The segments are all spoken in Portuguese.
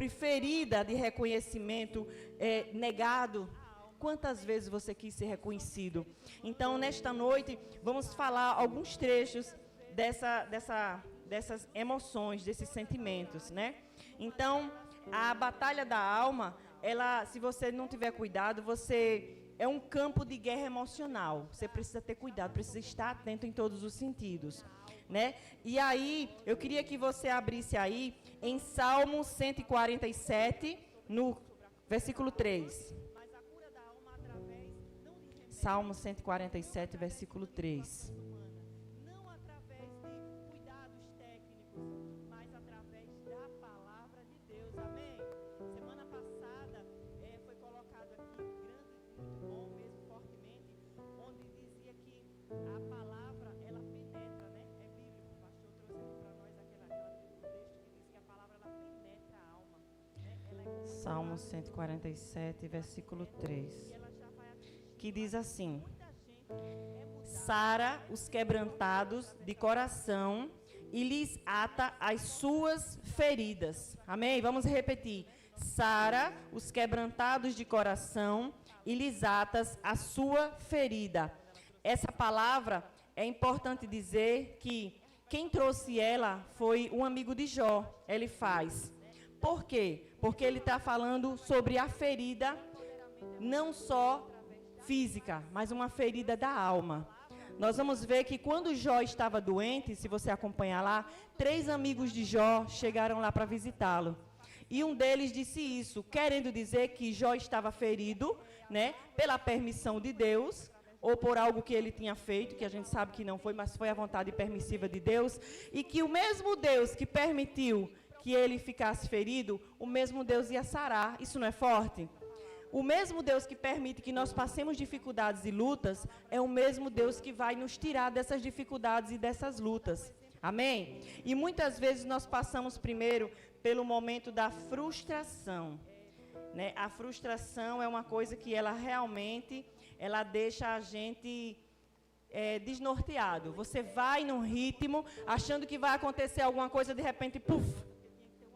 foi ferida de reconhecimento negado. Quantas vezes você quis ser reconhecido? Então, nesta noite, vamos falar alguns trechos dessas emoções, desses sentimentos, né? Então, a batalha da alma, ela, se você não tiver cuidado, é um campo de guerra emocional. Você precisa ter cuidado, precisa estar atento em todos os sentidos, né? E aí, eu queria que você abrisse aí em Salmo 147, no versículo 3. Salmo 147, versículo 3. Não através de cuidados técnicos, mas através da palavra de Deus. Amém? Semana passada foi colocado aqui, muito bom, mesmo fortemente, onde dizia que a palavra, ela penetra, né? É bíblico, o pastor trouxe aqui para nós aquele texto que diz que a palavra, ela penetra a alma. Né? Salmo 147, versículo 3. Que diz assim: sara os quebrantados de coração e lhes ata as suas feridas. Amém? Vamos repetir. Sara os quebrantados de coração e lhes atas a sua ferida. Essa palavra, é importante dizer que quem trouxe ela foi um amigo de Jó, Elifaz. Por quê? Porque ele está falando sobre a ferida, não só física, mas uma ferida da alma. Nós vamos ver que quando Jó estava doente, se você acompanhar lá, 3 amigos de Jó chegaram lá para visitá-lo. E um deles disse isso, querendo dizer que Jó estava ferido, né, pela permissão de Deus, ou por algo que ele tinha feito, que a gente sabe que não foi, mas foi a vontade permissiva de Deus, e que o mesmo Deus que permitiu que ele ficasse ferido, o mesmo Deus ia sarar. Isso não é forte? O mesmo Deus que permite que nós passemos dificuldades e lutas, é o mesmo Deus que vai nos tirar dessas dificuldades e dessas lutas. Amém? E muitas vezes nós passamos primeiro pelo momento da frustração, né? A frustração é uma coisa que ela realmente, ela deixa a gente desnorteado. Você vai num ritmo, achando que vai acontecer alguma coisa, de repente, puf,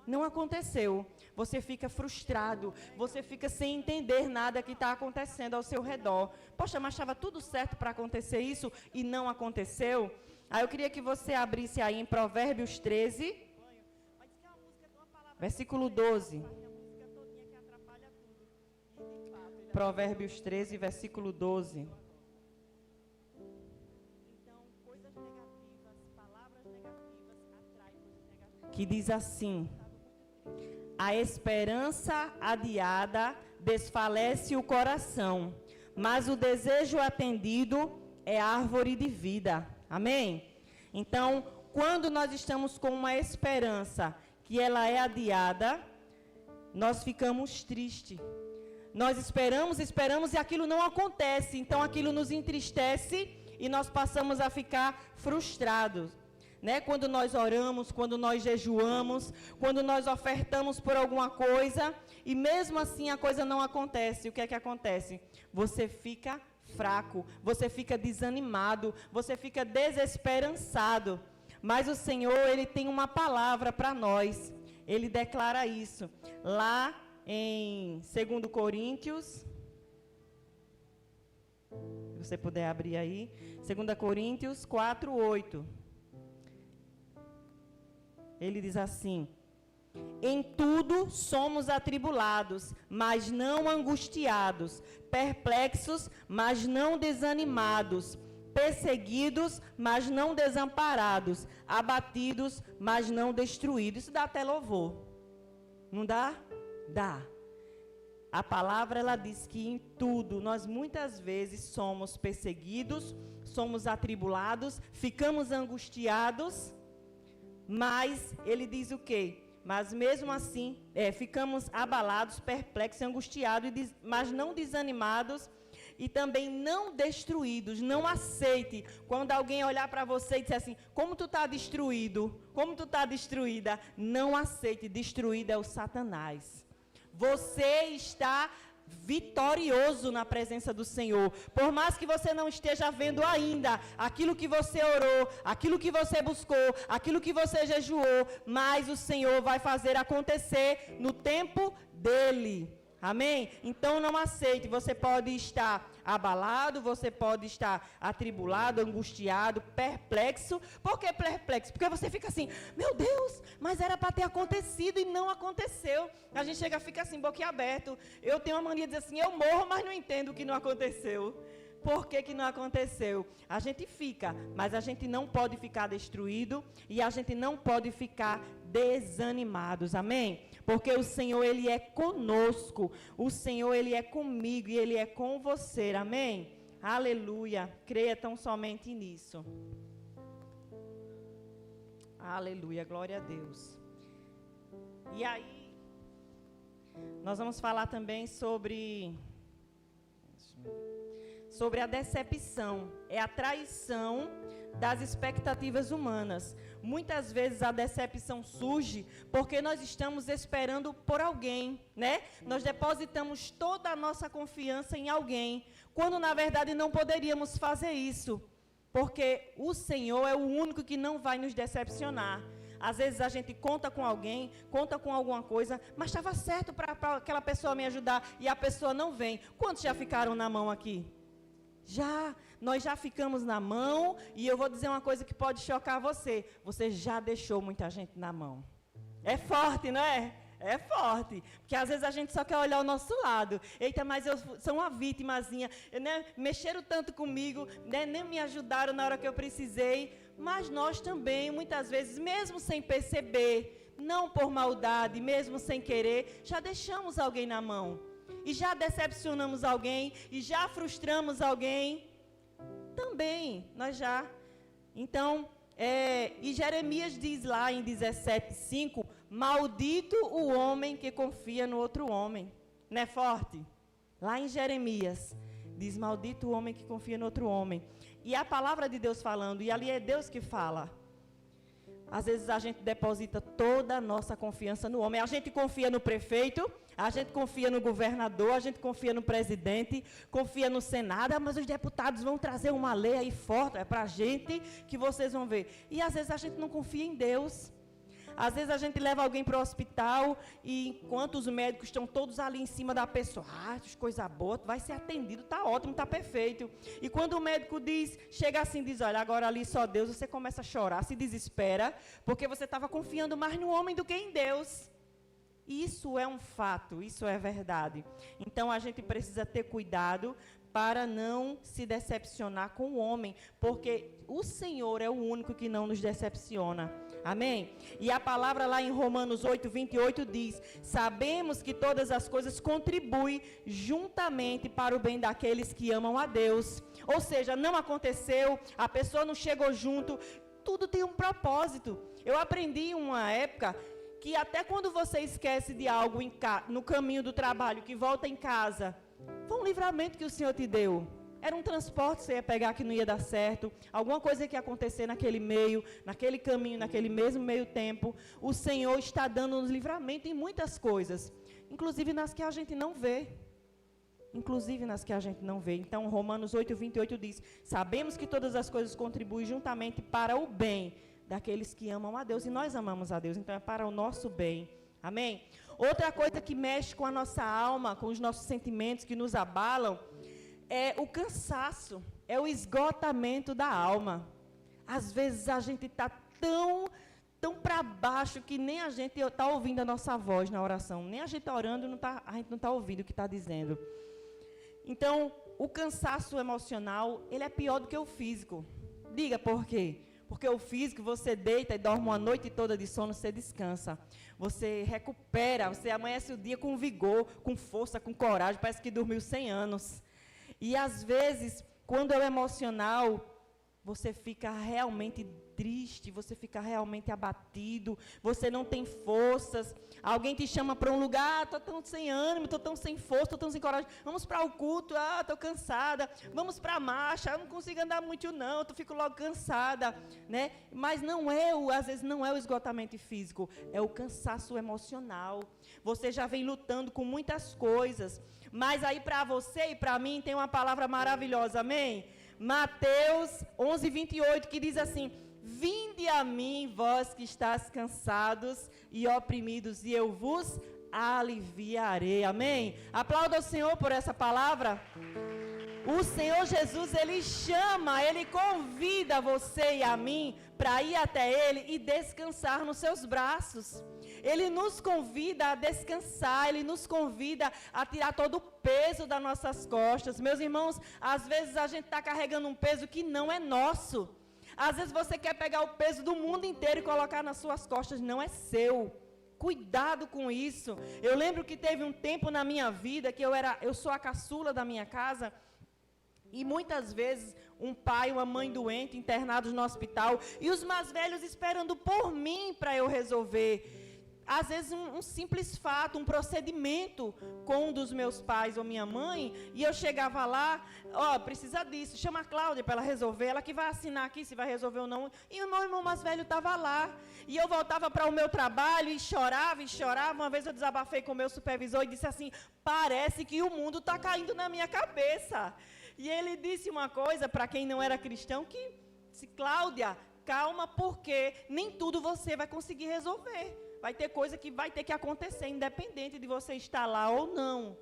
não aconteceu. Você fica frustrado, você fica sem entender nada que está acontecendo ao seu redor. Poxa, mas estava tudo certo para acontecer isso e não aconteceu? Aí eu queria que você abrisse aí em Provérbios 13, versículo 12. Provérbios 13, versículo 12. Que diz assim: a esperança adiada desfalece o coração, mas o desejo atendido é árvore de vida. Amém? Então, quando nós estamos com uma esperança que ela é adiada, nós ficamos tristes. Nós esperamos e aquilo não acontece. Então, aquilo nos entristece e nós passamos a ficar frustrados. Né? Quando nós oramos, quando nós jejuamos, quando nós ofertamos por alguma coisa, e mesmo assim a coisa não acontece, o que é que acontece? Você fica fraco, você fica desanimado, você fica desesperançado. Mas o Senhor, Ele tem uma palavra para nós, Ele declara isso. Lá em 2 Coríntios, se você puder abrir aí, 2 Coríntios 4, 8. Ele diz assim: em tudo somos atribulados, mas não angustiados, perplexos, mas não desanimados, perseguidos, mas não desamparados, abatidos, mas não destruídos. Isso dá até louvor. Não dá? Dá. A palavra, ela diz que em tudo, nós muitas vezes somos perseguidos, somos atribulados, ficamos angustiados, mas ele diz o quê? Mas mesmo assim, ficamos abalados, perplexos, angustiados, mas não desanimados e também não destruídos. Não aceite quando alguém olhar para você e disser assim: como tu está destruído, como tu está destruída. Não aceite, destruído é o Satanás. Você está vitorioso na presença do Senhor. Por mais que você não esteja vendo ainda aquilo que você orou, aquilo que você buscou, aquilo que você jejuou, mas o Senhor vai fazer acontecer no tempo dele. Amém? Então não aceite. Você pode estar abalado, você pode estar atribulado, angustiado, perplexo. Por que perplexo? Porque você fica assim, meu Deus, mas era para ter acontecido e não aconteceu. A gente fica assim, boquiaberto. Eu tenho uma mania de dizer assim, eu morro, mas não entendo o que não aconteceu. Por que não aconteceu? A gente fica, mas a gente não pode ficar destruído e a gente não pode ficar desanimados, amém? Porque o Senhor, Ele é conosco, o Senhor, Ele é comigo e Ele é com você, amém? Aleluia, creia tão somente nisso. Aleluia, glória a Deus. E aí, nós vamos falar também sobre a decepção, é a traição das expectativas humanas. Muitas vezes a decepção surge porque nós estamos esperando por alguém, né? Nós depositamos toda a nossa confiança em alguém, quando na verdade não poderíamos fazer isso, porque o Senhor é o único que não vai nos decepcionar. Às vezes a gente conta com alguém, conta com alguma coisa, mas estava certo para aquela pessoa me ajudar e a pessoa não vem. Quantos já ficaram na mão aqui? Nós já ficamos na mão, e eu vou dizer uma coisa que pode chocar você. Você já deixou muita gente na mão. É forte, não é? É forte, porque às vezes a gente só quer olhar o nosso lado. Eita, mas eu sou uma vítimazinha, né? Mexeram tanto comigo, né? Nem me ajudaram na hora que eu precisei. Mas nós também, muitas vezes, mesmo sem perceber, não por maldade, mesmo sem querer, já deixamos alguém na mão. E já decepcionamos alguém, e já frustramos alguém. Também, nós já. Então, e Jeremias diz lá em 17:5, maldito o homem que confia no outro homem. Não é forte? Lá em Jeremias, diz maldito o homem que confia no outro homem. E a palavra de Deus falando, e ali é Deus que fala. Às vezes a gente deposita toda a nossa confiança no homem. A gente confia no prefeito, a gente confia no governador, a gente confia no presidente, confia no Senado, mas os deputados vão trazer uma lei aí forte, é para a gente que vocês vão ver. E às vezes a gente não confia em Deus. Às vezes a gente leva alguém para o hospital e enquanto os médicos estão todos ali em cima da pessoa, coisa boa, vai ser atendido, está ótimo, está perfeito. E quando o médico chega assim e diz, olha, agora ali só Deus, você começa a chorar, se desespera, porque você estava confiando mais no homem do que em Deus. Isso é um fato, isso é verdade. Então a gente precisa ter cuidado para não se decepcionar com o homem, porque o Senhor é o único que não nos decepciona. Amém? E a palavra lá em Romanos 8:28 diz, sabemos que todas as coisas contribuem juntamente para o bem daqueles que amam a Deus. Ou seja, não aconteceu, a pessoa não chegou junto, tudo tem um propósito. Eu aprendi em uma época que até quando você esquece de algo no caminho do trabalho, que volta em casa, foi um livramento que o Senhor te deu. Era um transporte que você ia pegar que não ia dar certo, alguma coisa que ia acontecer naquele meio, naquele caminho, naquele mesmo meio tempo. O Senhor está dando um livramento em muitas coisas, inclusive nas que a gente não vê. Inclusive nas que a gente não vê. Então, Romanos 8:28 diz, sabemos que todas as coisas contribuem juntamente para o bem daqueles que amam a Deus, e nós amamos a Deus, então é para o nosso bem. Amém? Outra coisa que mexe com a nossa alma, com os nossos sentimentos, que nos abalam, é o cansaço, é o esgotamento da alma. Às vezes a gente está tão para baixo que nem a gente está ouvindo a nossa voz na oração, nem a gente está orando, a gente não está ouvindo o que está dizendo. Então, o cansaço emocional, ele é pior do que o físico. Diga por quê? Porque o físico, você deita e dorme uma noite toda de sono, você descansa. Você recupera, você amanhece o dia com vigor, com força, com coragem, parece que dormiu 100 anos. E às vezes, quando é o emocional, você fica realmente triste, você fica realmente abatido, você não tem forças. Alguém te chama para um lugar, estou tão sem ânimo, estou tão sem força, estou tão sem coragem. Vamos para o culto, estou cansada. Vamos para a marcha, eu não consigo andar muito não, eu fico logo cansada, né? Mas às vezes não é o esgotamento físico, é o cansaço emocional. Você já vem lutando com muitas coisas, mas aí para você e para mim tem uma palavra maravilhosa, amém? Mateus 11:28, que diz assim: vinde a mim, vós que estáis cansados e oprimidos, e eu vos aliviarei, amém? Aplauda o Senhor por essa palavra. O Senhor Jesus, Ele chama, Ele convida você e a mim para ir até Ele e descansar nos seus braços. Ele nos convida a descansar, Ele nos convida a tirar todo o peso das nossas costas. Meus irmãos, às vezes a gente está carregando um peso que não é nosso. Às vezes você quer pegar o peso do mundo inteiro e colocar nas suas costas, não é seu. Cuidado com isso. Eu lembro que teve um tempo na minha vida que eu sou a caçula da minha casa, e muitas vezes um pai, uma mãe doente, internados no hospital, e os mais velhos esperando por mim para eu resolver. Às vezes um simples fato, um procedimento com um dos meus pais ou minha mãe, e eu chegava lá, precisa disso, chama a Cláudia para ela resolver, ela que vai assinar aqui se vai resolver ou não. E o meu irmão mais velho estava lá, e eu voltava para o meu trabalho e chorava. Uma vez eu desabafei com o meu supervisor e disse assim: parece que o mundo está caindo na minha cabeça. E ele disse uma coisa para quem não era cristão, que disse: Cláudia, calma, porque nem tudo você vai conseguir resolver. Vai ter coisa que vai ter que acontecer, independente de você estar lá ou não.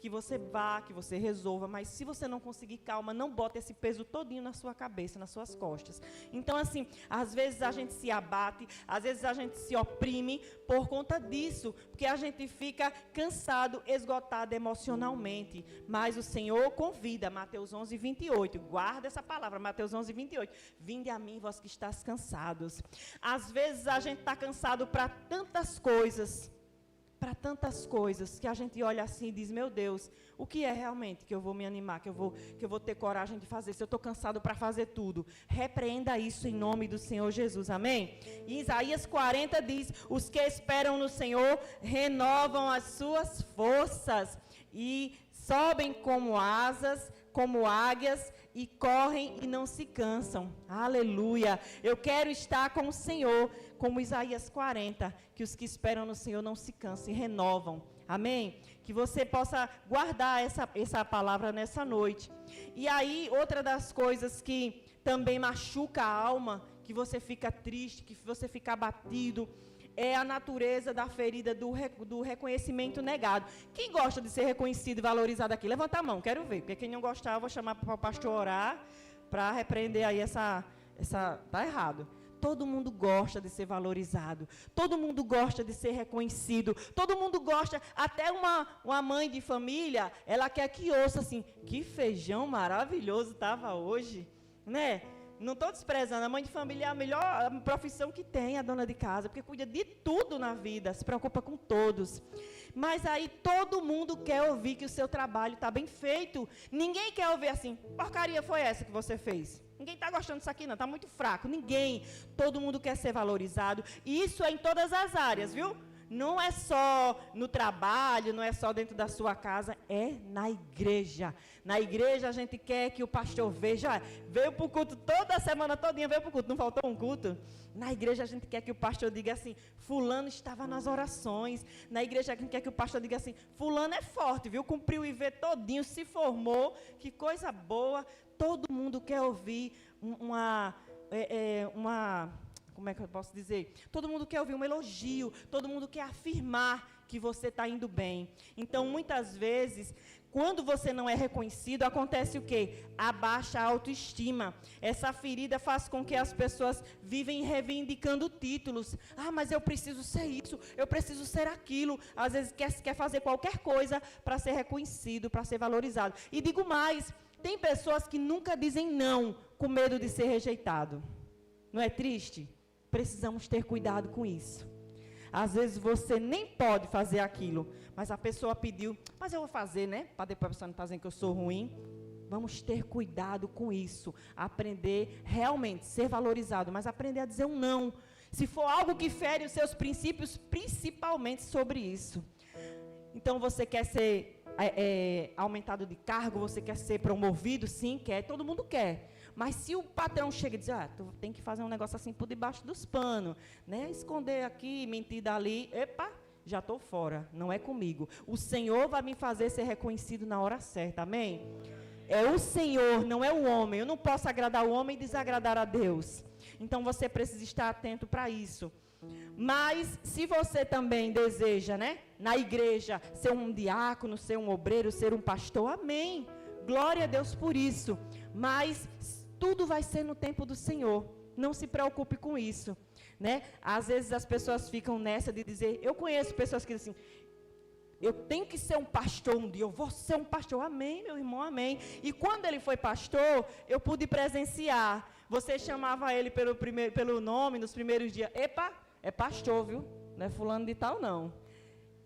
Que você vá, que você resolva, mas se você não conseguir, calma, não bota esse peso todinho na sua cabeça, nas suas costas. Então, assim, às vezes a gente se abate, às vezes a gente se oprime por conta disso, porque a gente fica cansado, esgotado emocionalmente. Mas o Senhor convida, Mateus 11:28, guarda essa palavra, Mateus 11:28, vinde a mim, vós que estáis cansados. Às vezes a gente está cansado para tantas coisas, que a gente olha assim e diz: meu Deus, o que é realmente que eu vou me animar, que eu vou ter coragem de fazer, se eu estou cansado para fazer tudo? Repreenda isso em nome do Senhor Jesus, amém? E Isaías 40 diz: os que esperam no Senhor renovam as suas forças e sobem como asas, como águias, e correm e não se cansam. Aleluia! Eu quero estar com o Senhor, como Isaías 40, que os que esperam no Senhor não se cansam e renovam. Amém? Que você possa guardar essa palavra nessa noite. E aí, outra das coisas que também machuca a alma, que você fica triste, que você fica abatido, é a natureza da ferida do reconhecimento negado. Quem gosta de ser reconhecido e valorizado aqui? Levanta a mão, quero ver. Porque quem não gostar, eu vou chamar para o pastor orar, para repreender aí essa... Está errado. Todo mundo gosta de ser valorizado. Todo mundo gosta de ser reconhecido. Todo mundo gosta, até uma mãe de família, ela quer que ouça assim: que feijão maravilhoso estava hoje, né? Não estou desprezando, a mãe de família é a melhor profissão que tem, a dona de casa, porque cuida de tudo na vida, se preocupa com todos. Mas aí todo mundo quer ouvir que o seu trabalho está bem feito. Ninguém quer ouvir assim: porcaria foi essa que você fez? Ninguém está gostando disso aqui não, está muito fraco. Ninguém. Todo mundo quer ser valorizado. E isso é em todas as áreas, viu? Não é só no trabalho, não é só dentro da sua casa, é na igreja. Na igreja a gente quer que o pastor veja, veio para o culto toda a semana todinha, veio para o culto, não faltou um culto? Na igreja a gente quer que o pastor diga assim: fulano estava nas orações. Na igreja a gente quer que o pastor diga assim: fulano é forte, viu? Cumpriu o IV todinho, se formou, que coisa boa. Todo mundo quer ouvir uma como é que eu posso dizer? Todo mundo quer ouvir um elogio, todo mundo quer afirmar que você está indo bem. Então, muitas vezes, quando você não é reconhecido, acontece o quê? Abaixa a autoestima. Essa ferida faz com que as pessoas vivem reivindicando títulos. Ah, mas eu preciso ser isso, eu preciso ser aquilo. Às vezes quer fazer qualquer coisa para ser reconhecido, para ser valorizado. E digo mais, tem pessoas que nunca dizem não, com medo de ser rejeitado. Não é triste? Precisamos ter cuidado com isso. Às vezes você nem pode fazer aquilo, mas a pessoa pediu: mas eu vou fazer, né? Para depois a pessoa não estar dizendo que eu sou ruim. Vamos ter cuidado com isso. Aprender realmente, ser valorizado, mas aprender a dizer um não. Se for algo que fere os seus princípios, principalmente sobre isso. Então, você quer ser aumentado de cargo, você quer ser promovido? Sim, quer, todo mundo quer. Mas se o patrão chega e diz, tu tem que fazer um negócio assim por debaixo dos panos, né? Esconder aqui, mentir dali, epa, já estou fora, não é comigo. O Senhor vai me fazer ser reconhecido na hora certa, amém? É o Senhor, não é o homem. Eu não posso agradar o homem e desagradar a Deus. Então, você precisa estar atento para isso. Mas, se você também deseja, né, na igreja, ser um diácono, ser um obreiro, ser um pastor, amém. Glória a Deus por isso. Mas, tudo vai ser no tempo do Senhor. Não se preocupe com isso, né? Às vezes, as pessoas ficam nessa de dizer... Eu conheço pessoas que dizem assim... Eu tenho que ser um pastor um dia, eu vou ser um pastor. Amém, meu irmão, amém. E quando ele foi pastor, eu pude presenciar. Você chamava ele pelo nome nos primeiros dias. Epa, é pastor, viu? Não é fulano de tal, não.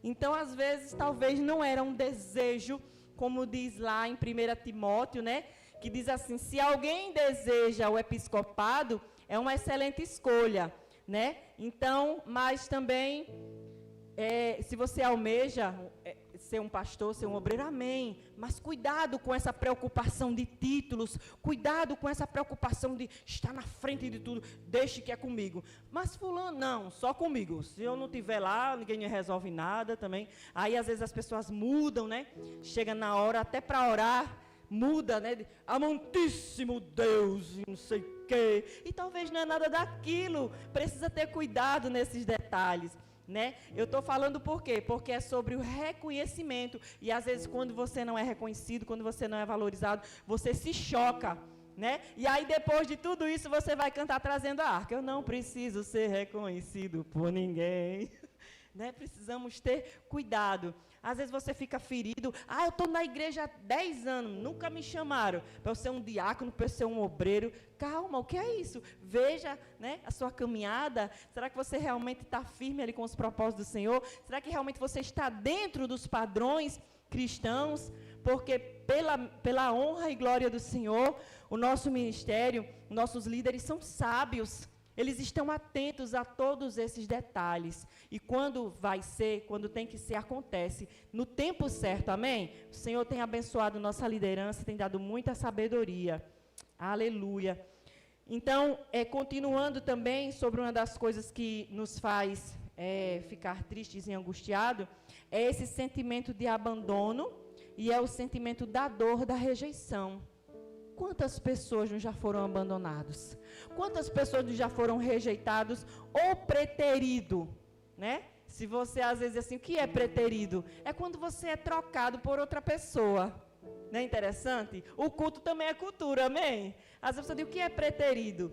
Então, às vezes, talvez não era um desejo, como diz lá em 1 Timóteo, né? Que diz assim, se alguém deseja o episcopado, é uma excelente escolha, né? Então, mas também... se você almeja ser um pastor, ser um obreiro, amém. Mas cuidado com essa preocupação de títulos, cuidado com essa preocupação de estar na frente de tudo, deixe que é comigo. Mas fulano, não, só comigo. Se eu não estiver lá, ninguém resolve nada também. Aí, às vezes, as pessoas mudam, né? Chega na hora, até para orar, muda, né? Amantíssimo Deus, e não sei o quê. E talvez não é nada daquilo. Precisa ter cuidado nesses detalhes. Né? Eu estou falando por quê? Porque é sobre o reconhecimento. E às vezes quando você não é reconhecido, quando você não é valorizado, você se choca, né? E aí depois de tudo isso você vai cantar trazendo a arca. Eu não preciso ser reconhecido por ninguém. Né? Precisamos ter cuidado. Às vezes você fica ferido. Eu estou na igreja há 10 anos, nunca me chamaram para eu ser um diácono, para eu ser um obreiro. Calma, o que é isso? Veja, né, a sua caminhada. Será que você realmente está firme ali com os propósitos do Senhor? Será que realmente você está dentro dos padrões cristãos? Porque pela honra e glória do Senhor, o nosso ministério, nossos líderes são sábios. Eles estão atentos a todos esses detalhes. E quando vai ser, quando tem que ser, acontece. No tempo certo, amém? O Senhor tem abençoado nossa liderança, tem dado muita sabedoria. Aleluia. Então, continuando também sobre uma das coisas que nos faz ficar tristes e angustiados, é esse sentimento de abandono e é o sentimento da dor da rejeição. Quantas pessoas já foram abandonados? Quantas pessoas já foram rejeitados ou preterido, né? Se você às vezes assim, o que é preterido? É quando você é trocado por outra pessoa. Não é interessante? O culto também é cultura, amém? Às vezes você diz, o que é preterido?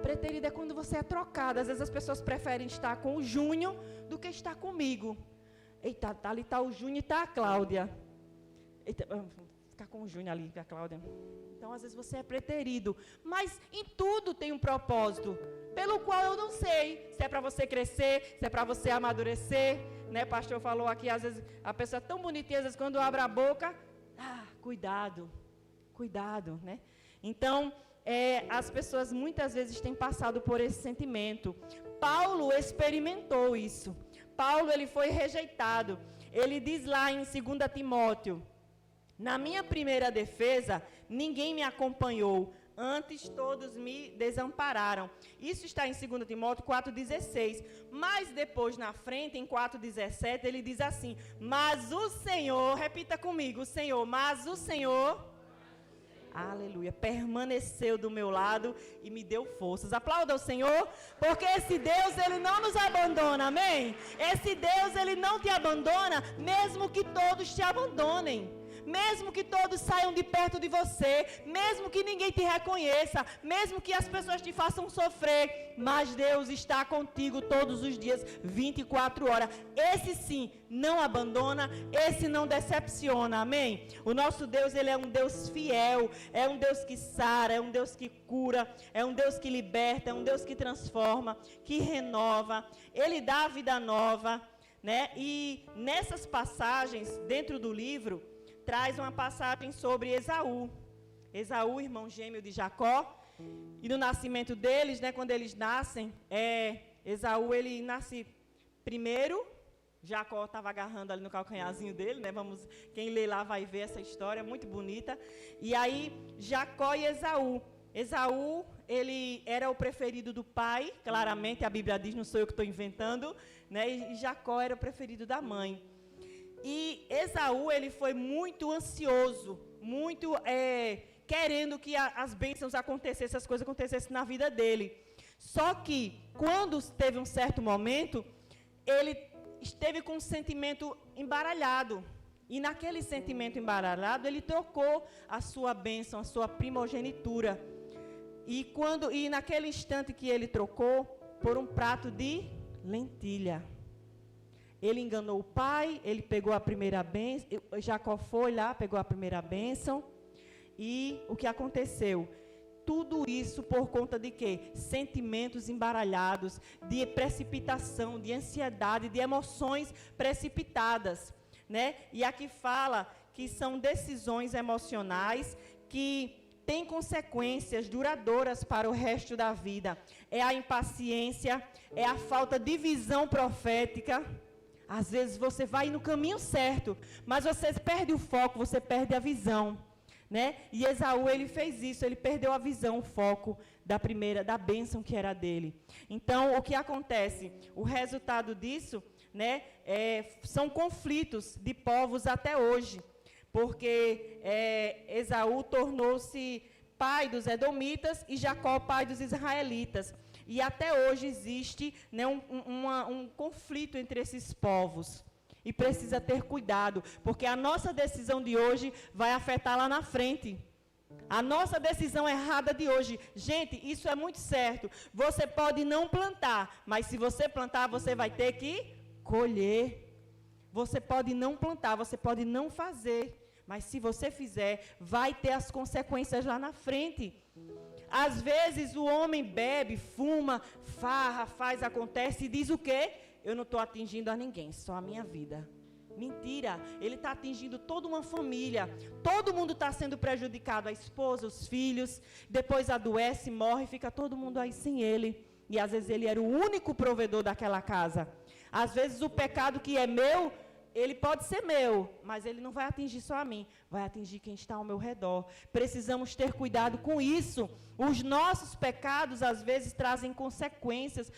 Preterido é quando você é trocado. Às vezes as pessoas preferem estar com o Júnior do que estar comigo. Eita, ali está o Júnior e está a Cláudia. Eita, ficar com o Júnior ali, a Cláudia. Então, às vezes, você é preterido. Mas em tudo tem um propósito, pelo qual eu não sei. Se é para você crescer, se é para você amadurecer. Né? O pastor falou aqui, às vezes, a pessoa é tão bonitinha, às vezes, quando abre a boca, cuidado, cuidado, né? Então, as pessoas muitas vezes têm passado por esse sentimento. Paulo experimentou isso. Paulo, ele foi rejeitado. Ele diz lá em 2 Timóteo, na minha primeira defesa, ninguém me acompanhou, antes todos me desampararam. Isso está em 2 Timóteo 4,16. Mas depois, na frente, em 4,17, ele diz assim, mas o Senhor, repita comigo, o Senhor, mas o Senhor, aleluia, permaneceu do meu lado e me deu forças. Aplauda o Senhor, porque esse Deus, ele não nos abandona, amém? Esse Deus, ele não te abandona, mesmo que todos te abandonem. Mesmo que todos saiam de perto de você, mesmo que ninguém te reconheça, mesmo que as pessoas te façam sofrer, mas Deus está contigo todos os dias, 24 horas. Esse sim, não abandona, esse não decepciona, amém? O nosso Deus, ele é um Deus fiel, é um Deus que sara, é um Deus que cura, é um Deus que liberta, é um Deus que transforma, que renova, ele dá a vida nova, né? E nessas passagens, dentro do livro, traz uma passagem sobre Esaú, Esaú, irmão gêmeo de Jacó. E no nascimento deles, né, quando eles nascem, Esaú, ele nasce primeiro. Jacó estava agarrando ali no calcanharzinho dele, né? Quem lê lá vai ver essa história, muito bonita. E aí, Jacó e Esaú. Esaú, ele era o preferido do pai, claramente, a Bíblia diz, não sou eu que estou inventando, né? E Jacó era o preferido da mãe. E Esaú, ele foi muito ansioso, muito querendo que as bênçãos acontecessem, as coisas acontecessem na vida dele. Só que, quando teve um certo momento, ele esteve com um sentimento embaralhado. E naquele sentimento embaralhado, ele trocou a sua bênção, a sua primogenitura. E naquele instante que ele trocou, por um prato de lentilha. Ele enganou o pai, ele pegou a primeira bênção, Jacó foi lá, pegou a primeira bênção. E o que aconteceu? Tudo isso por conta de quê? Sentimentos embaralhados, de precipitação, de ansiedade, de emoções precipitadas, né? E aqui fala que são decisões emocionais que têm consequências duradouras para o resto da vida. É a impaciência, é a falta de visão profética. Às vezes você vai no caminho certo, mas você perde o foco, você perde a visão. Né? E Esaú, ele fez isso, ele perdeu a visão, o foco da bênção que era dele. Então, o que acontece? O resultado disso, né, são conflitos de povos até hoje, porque Esaú tornou-se pai dos edomitas e Jacó pai dos israelitas. E até hoje existe, né, um conflito entre esses povos. E precisa ter cuidado, porque a nossa decisão de hoje vai afetar lá na frente. A nossa decisão errada de hoje. Gente, isso é muito certo. Você pode não plantar, mas se você plantar, você vai ter que colher. Você pode não plantar, você pode não fazer, mas se você fizer, vai ter as consequências lá na frente. Às vezes o homem bebe, fuma, farra, faz, acontece e diz o quê? Eu não estou atingindo a ninguém, só a minha vida. Mentira, ele está atingindo toda uma família. Todo mundo está sendo prejudicado, a esposa, os filhos. Depois adoece, morre, fica todo mundo aí sem ele. E às vezes ele era o único provedor daquela casa. Às vezes o pecado que é meu, ele pode ser meu, mas ele não vai atingir só a mim, vai atingir quem está ao meu redor. Precisamos ter cuidado com isso. Os nossos pecados, às vezes, trazem consequências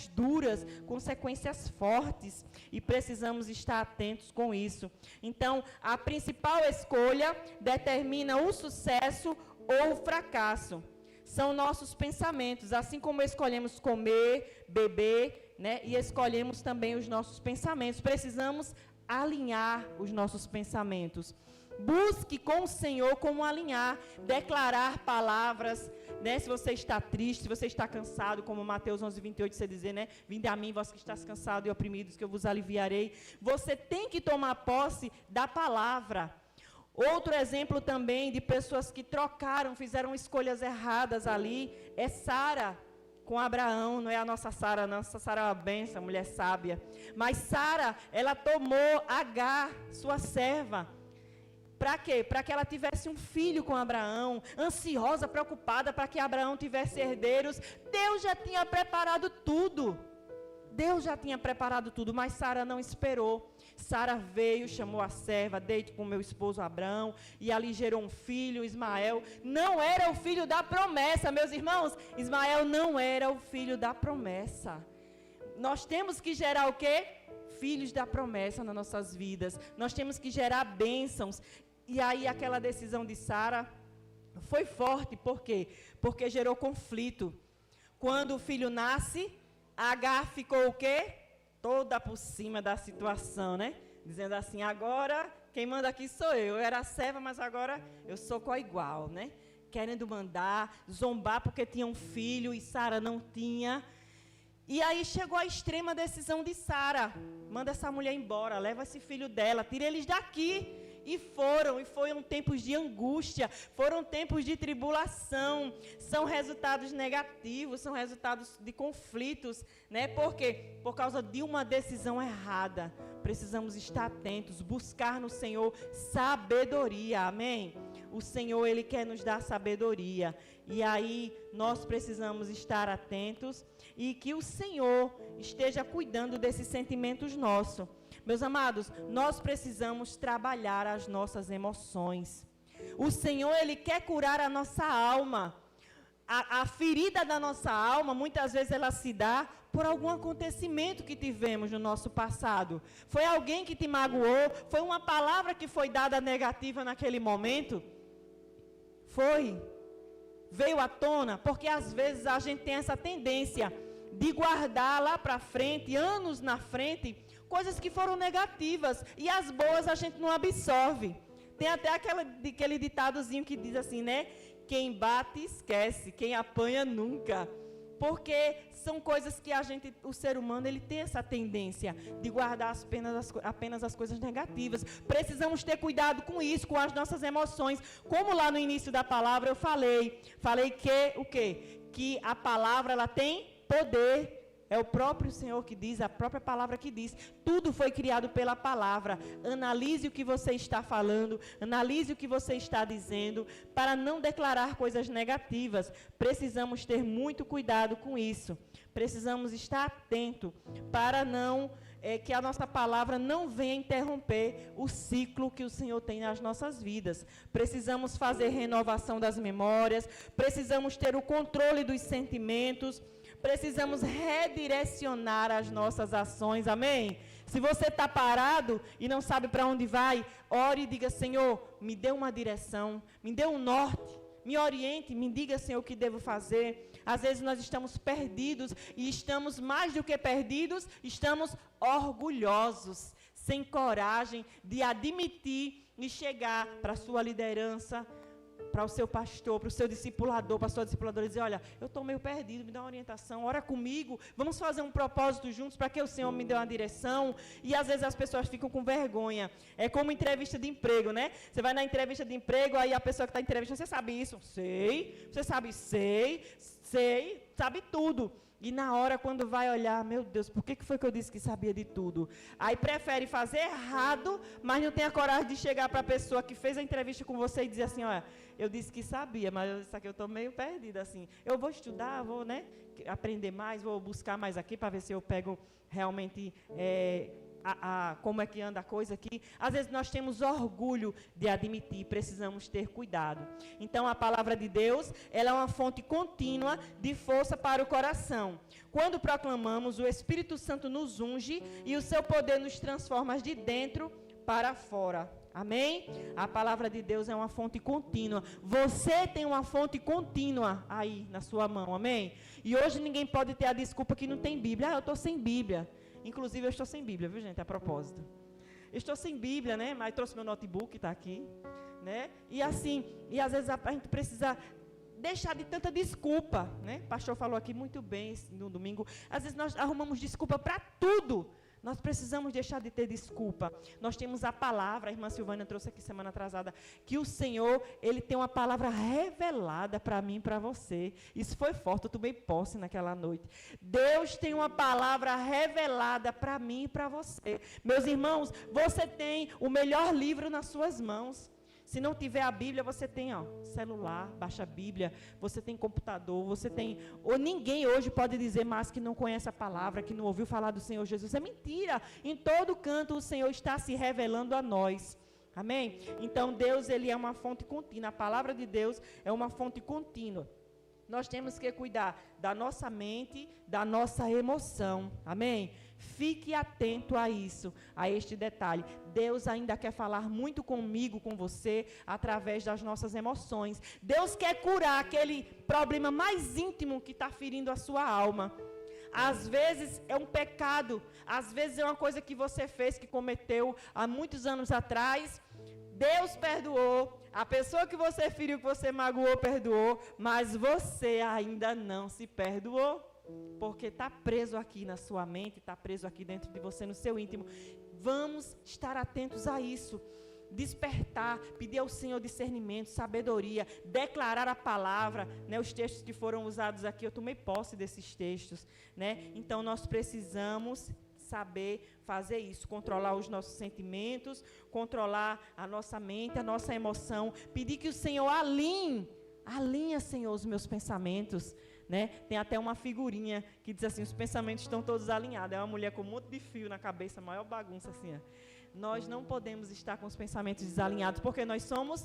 duras, consequências fortes, e precisamos estar atentos com isso. Então, a principal escolha determina o sucesso ou o fracasso. São nossos pensamentos, assim como escolhemos comer, beber, né, e escolhemos também os nossos pensamentos. Precisamos alinhar os nossos pensamentos. Busque com o Senhor como alinhar, declarar palavras, né? Se você está triste, se você está cansado, como Mateus 11:28 você dizer, né? Vinde a mim, vós que estáis cansados e oprimidos, que eu vos aliviarei. Você tem que tomar posse da palavra. Outro exemplo também de pessoas que trocaram, fizeram escolhas erradas ali, é Sara com Abraão. Não é a nossa Sara, não. Nossa Sara é uma bênção, mulher sábia. Mas Sara, ela tomou Agar, sua serva. Para quê? Para que ela tivesse um filho com Abraão, ansiosa, preocupada para que Abraão tivesse herdeiros. Deus já tinha preparado tudo. Deus já tinha preparado tudo, mas Sara não esperou. Sara veio, chamou a serva, deite com meu esposo Abraão, e ali gerou um filho, Ismael. Não era o filho da promessa, meus irmãos. Ismael não era o filho da promessa. Nós temos que gerar o quê? Filhos da promessa nas nossas vidas. Nós temos que gerar bênçãos. E aí aquela decisão de Sara foi forte. Por quê? Porque gerou conflito. Quando o filho nasce, Agar ficou o quê? Toda por cima da situação, né? Dizendo assim, agora quem manda aqui sou eu. Eu era serva, mas agora eu sou coigual, né? Querendo mandar, zombar porque tinha um filho e Sara não tinha. E aí chegou a extrema decisão de Sara. Manda essa mulher embora, leva esse filho dela, tira eles daqui. E foram tempos de angústia, foram tempos de tribulação, são resultados negativos, são resultados de conflitos, né? Por quê? Por causa de uma decisão errada. Precisamos estar atentos, buscar no Senhor sabedoria, amém? o Senhor, Ele quer nos dar sabedoria. E aí nós precisamos estar atentos e que o Senhor esteja cuidando desses sentimentos nossos. Meus amados, nós precisamos trabalhar as nossas emoções. O Senhor, Ele quer curar a nossa alma. A ferida da nossa alma, muitas vezes ela se dá por algum acontecimento que tivemos no nosso passado. Foi alguém que te magoou? Foi uma palavra que foi dada negativa naquele momento? Foi. Veio à tona? Porque às vezes a gente tem essa tendência de guardar lá para frente, anos na frente, coisas que foram negativas. E as boas a gente não absorve. Tem até aquele ditadozinho que diz assim, né? Quem bate, esquece. Quem apanha, nunca. Porque são coisas que o ser humano, ele tem essa tendência de guardar apenas as coisas negativas. Precisamos ter cuidado com isso, com as nossas emoções. Como lá no início da palavra eu falei que o quê? Que a palavra, ela tem poder. É o próprio Senhor que diz, a própria palavra que diz. Tudo foi criado pela palavra. Analise o que você está falando, analise o que você está dizendo, para não declarar coisas negativas. Precisamos ter muito cuidado com isso. Precisamos estar atento para que a nossa palavra não venha interromper o ciclo que o Senhor tem nas nossas vidas. Precisamos fazer renovação das memórias, precisamos ter o controle dos sentimentos, precisamos redirecionar as nossas ações, amém? Se você está parado e não sabe para onde vai, ore e diga, Senhor, me dê uma direção, me dê um norte, me oriente, me diga, Senhor, o que devo fazer. Às vezes nós estamos perdidos e estamos mais do que perdidos, estamos orgulhosos, sem coragem de admitir e chegar para a sua liderança, para o seu pastor, para o seu discipulador, para a sua discipuladora, e dizer, olha, eu estou meio perdido, me dá uma orientação, ora comigo, vamos fazer um propósito juntos para que o Senhor me dê uma direção. E às vezes as pessoas ficam com vergonha. É como entrevista de emprego, né? Você vai na entrevista de emprego, aí a pessoa que está entrevistando, você sabe isso? Sei. Você sabe? Sei, sabe tudo. E na hora, quando vai olhar, meu Deus, por que foi que eu disse que sabia de tudo? Aí prefere fazer errado, mas não tem a coragem de chegar para a pessoa que fez a entrevista com você e dizer assim, olha, eu disse que sabia, mas isso aqui eu estou meio perdida, assim. Eu vou estudar, vou, né, aprender mais, vou buscar mais aqui para ver se eu pego realmente como é que anda a coisa aqui. Às vezes nós temos orgulho de admitir, precisamos ter cuidado. Então a palavra de Deus, ela é uma fonte contínua de força para o coração. Quando proclamamos, o Espírito Santo nos unge e o seu poder nos transforma de dentro para fora. Amém? A palavra de Deus é uma fonte contínua. Você tem uma fonte contínua aí na sua mão, amém? E hoje ninguém pode ter a desculpa que não tem Bíblia. Eu estou sem Bíblia. Inclusive, eu estou sem Bíblia, viu, gente? A propósito. Eu estou sem Bíblia, né? Mas trouxe meu notebook, está aqui, né? E assim, e às vezes a gente precisa deixar de tanta desculpa, né? O pastor falou aqui muito bem no domingo. Às vezes nós arrumamos desculpa para tudo. Nós precisamos deixar de ter desculpa. Nós temos a palavra, a irmã Silvânia trouxe aqui semana atrasada, que o Senhor, Ele tem uma palavra revelada para mim e para você. Isso foi forte, eu tomei posse naquela noite. Deus tem uma palavra revelada para mim e para você. Meus irmãos, você tem o melhor livro nas suas mãos. Se não tiver a Bíblia, você tem celular, baixa a Bíblia, você tem computador, você tem... Ou ninguém hoje pode dizer mais que não conhece a palavra, que não ouviu falar do Senhor Jesus. É mentira. Em todo canto o Senhor está se revelando a nós. Amém? Então Deus, Ele é uma fonte contínua. A palavra de Deus é uma fonte contínua. Nós temos que cuidar da nossa mente, da nossa emoção. Amém? Fique atento a isso, a este detalhe. Deus ainda quer falar muito comigo, com você, através das nossas emoções. Deus quer curar aquele problema mais íntimo que está ferindo a sua alma. Às vezes é um pecado, às vezes é uma coisa que você fez, que cometeu há muitos anos atrás. Deus perdoou, a pessoa que você feriu, que você magoou, perdoou, mas você ainda não se perdoou. Porque está preso aqui na sua mente, está preso aqui dentro de você, no seu íntimo. Vamos estar atentos a isso. Despertar, pedir ao Senhor discernimento, sabedoria, declarar a palavra, né? Os textos que foram usados aqui, eu tomei posse desses textos, né? Então nós precisamos saber fazer isso, controlar os nossos sentimentos, controlar a nossa mente, a nossa emoção, pedir que o Senhor alinha, Senhor, os meus pensamentos, né? Tem até uma figurinha que diz assim, os pensamentos estão todos alinhados, é uma mulher com um monte de fio na cabeça, maior bagunça assim, ó. Nós não podemos estar com os pensamentos desalinhados, porque nós somos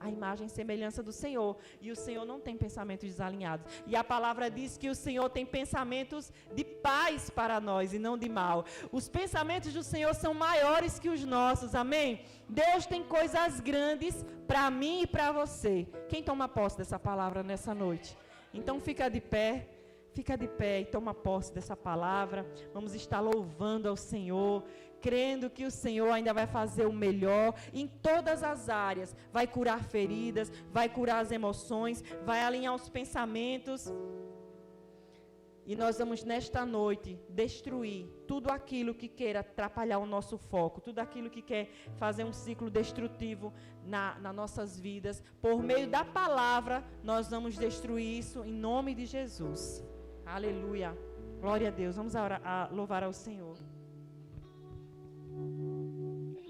a imagem e semelhança do Senhor, e o Senhor não tem pensamentos desalinhados, e a palavra diz que o Senhor tem pensamentos de paz para nós e não de mal. Os pensamentos do Senhor são maiores que os nossos, amém? Deus tem coisas grandes para mim e para você. Quem toma posse dessa palavra nessa noite? Então fica de pé e toma posse dessa palavra. Vamos estar louvando ao Senhor, crendo que o Senhor ainda vai fazer o melhor em todas as áreas. Vai curar feridas, vai curar as emoções, vai alinhar os pensamentos. E nós vamos nesta noite destruir tudo aquilo que queira atrapalhar o nosso foco, tudo aquilo que quer fazer um ciclo destrutivo nas nossas vidas. Por meio da palavra, nós vamos destruir isso em nome de Jesus. Aleluia. Glória a Deus. Vamos louvar ao Senhor.